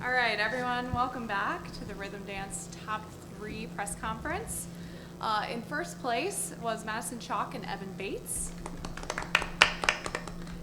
All right, everyone, welcome back to the Rhythm Dance Top 3 press conference. In first place was Madison Chock and Evan Bates.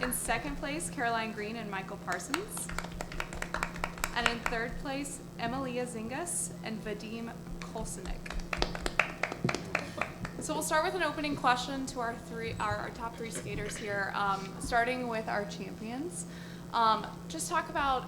In second place, Caroline Green and Michael Parsons. And in third place, Emilea Zingas and Vadym Kolesnik. So we'll start with an opening question to our top three skaters here, starting with our champions. Just talk about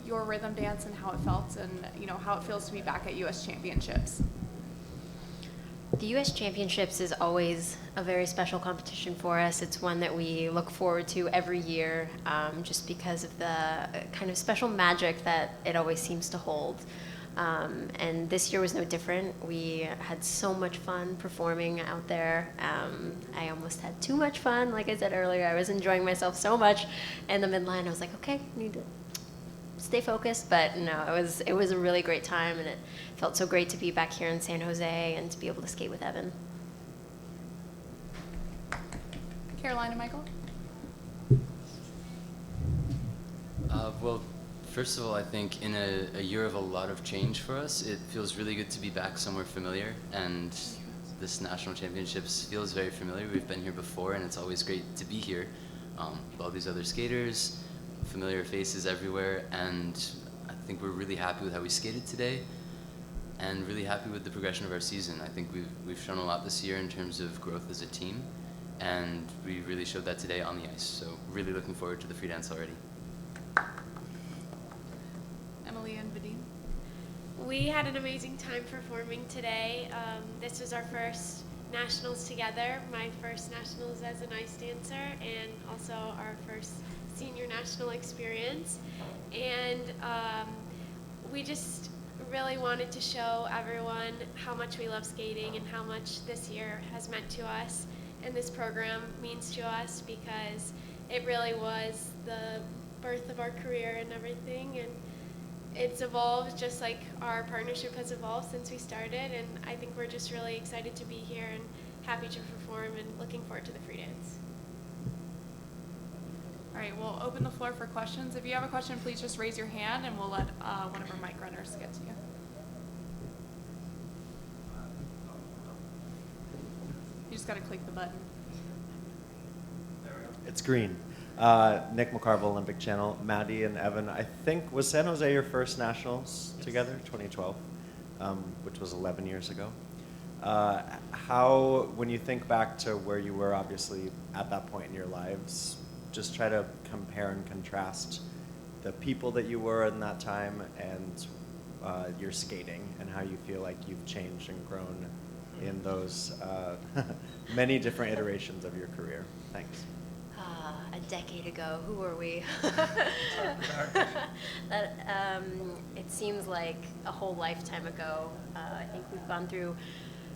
your rhythm dance and how it felt, and how it feels to be back at U.S. Championships. The U.S. Championships is always a very special competition for us. It's one that we look forward to every year, just because of the kind of special magic that it always seems to hold. And this year was no different. We had so much fun performing out there. I almost had too much fun. Like I said earlier, I was enjoying myself so much. In the midline, I was like, okay, I need to stay focused. But no, it was a really great time, and it felt so great to be back here in San Jose and to be able to skate with Evan. Caroline and Michael? Well, first of all, I think in a year of a lot of change for us, it feels really good to be back somewhere familiar, and this national championships feels very familiar. We've been here before, and it's always great to be here with all these other skaters, familiar faces everywhere, and I think we're really happy with how we skated today, and really happy with the progression of our season. I think we've shown a lot this year in terms of growth as a team, and we really showed that today on the ice, so really looking forward to the free dance already. Emilea and Vadym? We had an amazing time performing today. This was our first nationals together, my first nationals as an ice dancer, and also our first senior national experience. And we just really wanted to show everyone how much we love skating and how much this year has meant to us and this program means to us, because it really was the birth of our career and everything. And it's evolved just like our partnership has evolved since we started, and I think we're just really excited to be here and happy to perform and looking forward to the free dance. All right, we'll open the floor for questions. If you have a question, please just raise your hand and we'll let one of our mic runners get to you. You just got to click the button. It's green. Nick McCarville, Olympic Channel. Maddie and Evan, I think, was San Jose your first nationals together, 2012, which was 11 years ago. How, when you think back to where you were obviously at that point in your lives, just try to compare and contrast the people that you were in that time and your skating, and how you feel like you've changed and grown in those many different iterations of your career. Thanks. A decade ago, who were we? It seems like a whole lifetime ago. I think we've gone through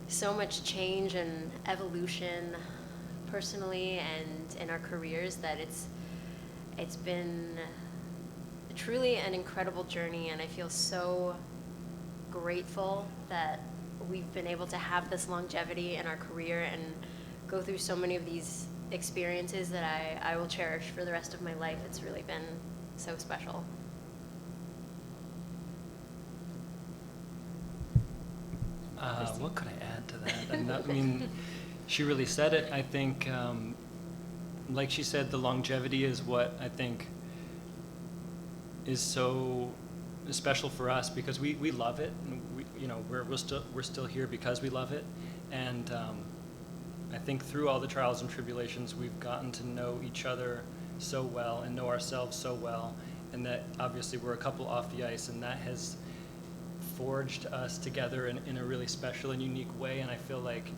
so much change and evolution personally and in our careers that it's been truly an incredible journey, and I feel so grateful that we've been able to have this longevity in our career and go through so many of these experiences that I will cherish for the rest of my life. It's really been so special. What could I add to that? I mean, she really said it. I think, like she said, the longevity is what I think is so special for us, because we love it, and we're still here because we love it, and I think through all the trials and tribulations, we've gotten to know each other so well and know ourselves so well, and that obviously we're a couple off the ice, and that has forged us together in a really special and unique way. And I feel like,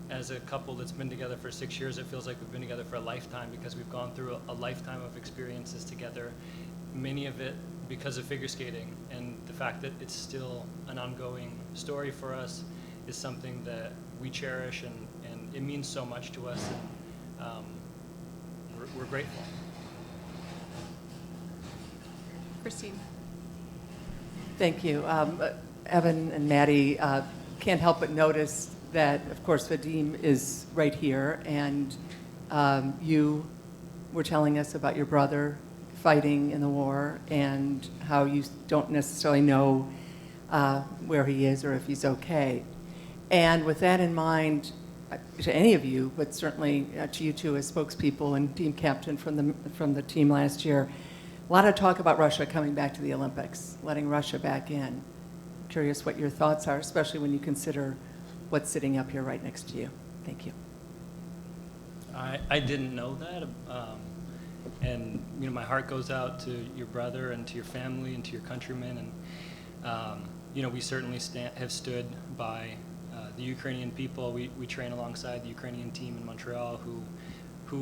as a couple that's been together for 6 years, it feels like we've been together for a lifetime, because we've gone through a lifetime of experiences together, many of it because of figure skating, and the fact that it's still an ongoing story for us is something that we cherish, and it means so much to us, and we're grateful. Christine. Thank you. Evan and Maddie, can't help but notice that, of course, Vadym is right here, and you were telling us about your brother fighting in the war and how you don't necessarily know where he is or if he's okay. And with that in mind, to any of you, but certainly to you two as spokespeople and team captain from the team last year, a lot of talk about Russia coming back to the Olympics, letting Russia back in. Curious what your thoughts are, especially when you consider what's sitting up here right next to you. Thank you. I didn't know that, and my heart goes out to your brother and to your family and to your countrymen, and we certainly have stood by the Ukrainian people. We train alongside the Ukrainian team in Montreal, who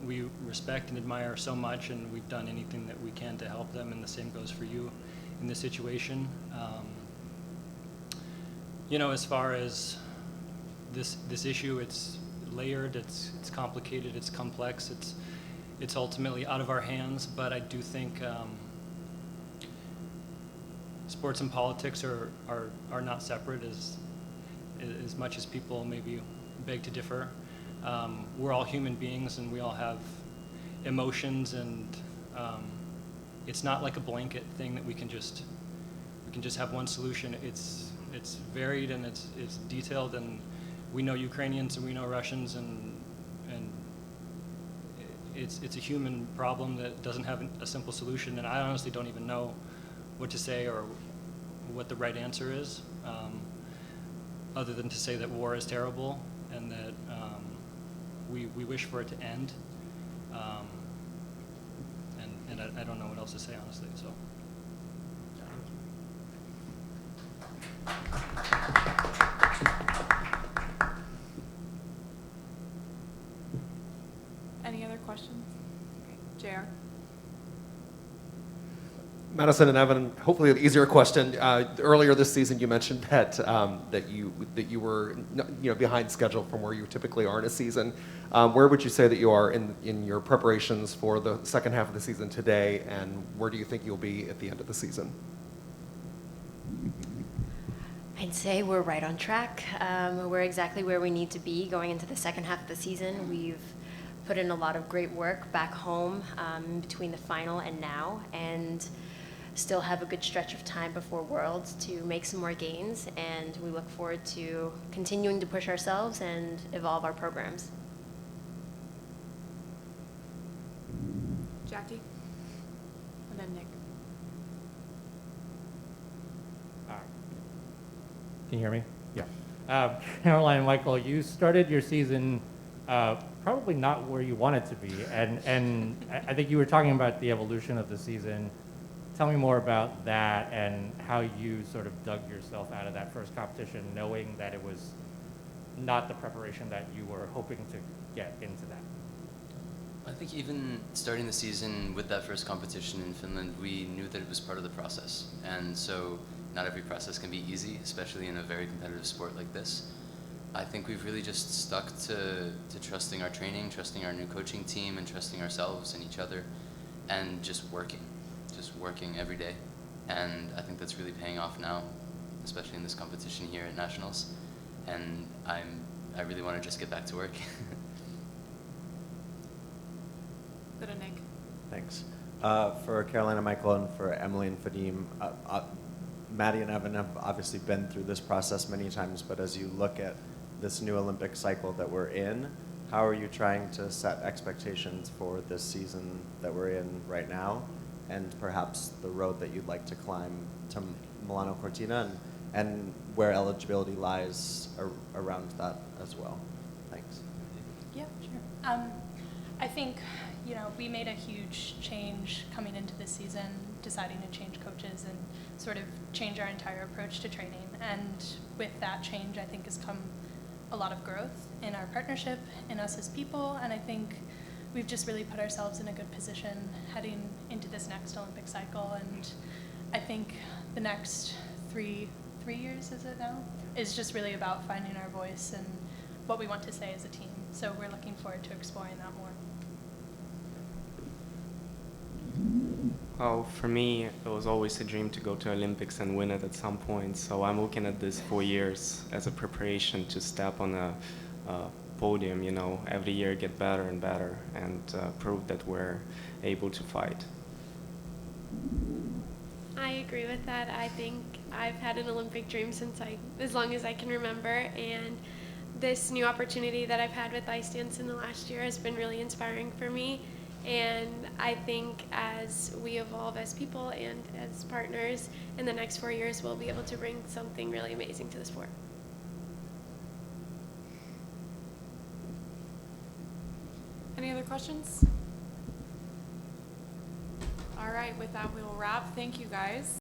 we respect and admire so much, and we've done anything that we can to help them, and the same goes for you in this situation. As far as this issue, it's layered, it's complicated, it's complex, it's ultimately out of our hands, but I do think sports and politics are not separate as much as people maybe beg to differ. We're all human beings and we all have emotions, and it's not like a blanket thing that we can just have one solution. It's varied and it's detailed, and we know Ukrainians and we know Russians, and it's a human problem that doesn't have a simple solution, and I honestly don't even know what to say or what the right answer is, other than to say that war is terrible and that we wish for it to end, and I don't know what else to say, honestly, so. Any other questions? JR? Madison and Evan, hopefully an easier question. Earlier this season, you mentioned that that you were behind schedule from where you typically are in a season. Where would you say that you are in your preparations for the second half of the season today, and where do you think you'll be at the end of the season? I'd say we're right on track. We're exactly where we need to be going into the second half of the season. We've put in a lot of great work back home between the final and now, and still have a good stretch of time before Worlds to make some more gains, and we look forward to continuing to push ourselves and evolve our programs. Jackie? And then Nick. Can you hear me? Yeah. Caroline and Michael, you started your season probably not where you wanted to be, and I think you were talking about the evolution of the season. Tell me more about that and how you sort of dug yourself out of that first competition, knowing that it was not the preparation that you were hoping to get into that. I think even starting the season with that first competition in Finland, we knew that it was part of the process. And so not every process can be easy, especially in a very competitive sport like this. I think we've really just stuck to trusting our training, trusting our new coaching team, and trusting ourselves and each other, and just working every day. And I think that's really paying off now, especially in this competition here at Nationals. And I really want to just get back to work. Go to Nick. Thanks. For Carolina, Michael, and for Emily and Vadym, Maddie and Evan have obviously been through this process many times, but as you look at this new Olympic cycle that we're in, how are you trying to set expectations for this season that we're in right now, and perhaps the road that you'd like to climb to Milano Cortina, and where eligibility lies around that as well? Thanks. Yeah, sure. I think, we made a huge change coming into this season, deciding to change coaches and sort of change our entire approach to training. And with that change, I think has come a lot of growth in our partnership, in us as people, and I think we've just really put ourselves in a good position heading into this next Olympic cycle. And I think the next three years, is it now, is just really about finding our voice and what we want to say as a team. So we're looking forward to exploring that more. Well, for me, it was always a dream to go to Olympics and win it at some point. So I'm looking at this 4 years as a preparation to step on a podium, every year get better and better, and prove that we're able to fight. I agree with that. I think I've had an Olympic dream since as long as I can remember, and this new opportunity that I've had with ice dance in the last year has been really inspiring for me. And I think as we evolve as people and as partners in the next 4 years, we'll be able to bring something really amazing to the sport. Any other questions? All right, with that, we will wrap. Thank you, guys.